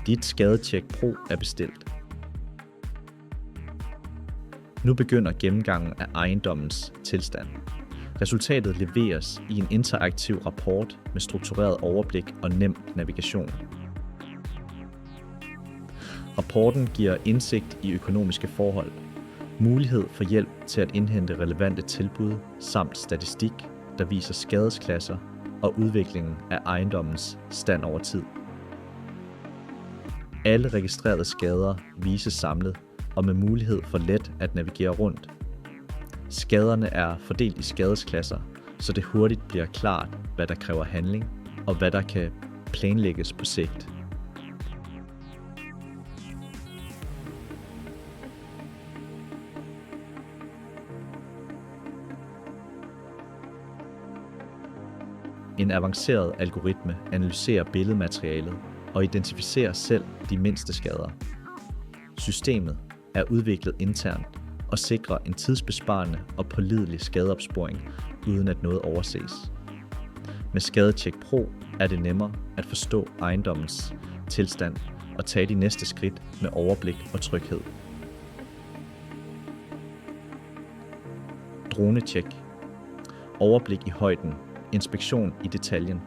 Dit Skadetjek Pro er bestilt. Nu begynder gennemgangen af ejendommens tilstand. Resultatet leveres i en interaktiv rapport med struktureret overblik og nem navigation. Rapporten giver indsigt i økonomiske forhold, mulighed for hjælp til at indhente relevante tilbud samt statistik, der viser skadesklasser og udviklingen af ejendommens stand over tid. Alle registrerede skader vises samlet og med mulighed for let at navigere rundt. Skaderne er fordelt i skadesklasser, så det hurtigt bliver klart, hvad der kræver handling og hvad der kan planlægges på sigt. En avanceret algoritme analyserer billedmaterialet og identificerer selv de mindste skader. Systemet er udviklet internt og sikrer en tidsbesparende og pålidelig skadeopsporing, uden at noget overses. Med Skadetjek Pro er det nemmere at forstå ejendommens tilstand og tage de næste skridt med overblik og tryghed. Dronetjek. Overblik i højden. Inspektion i detaljen.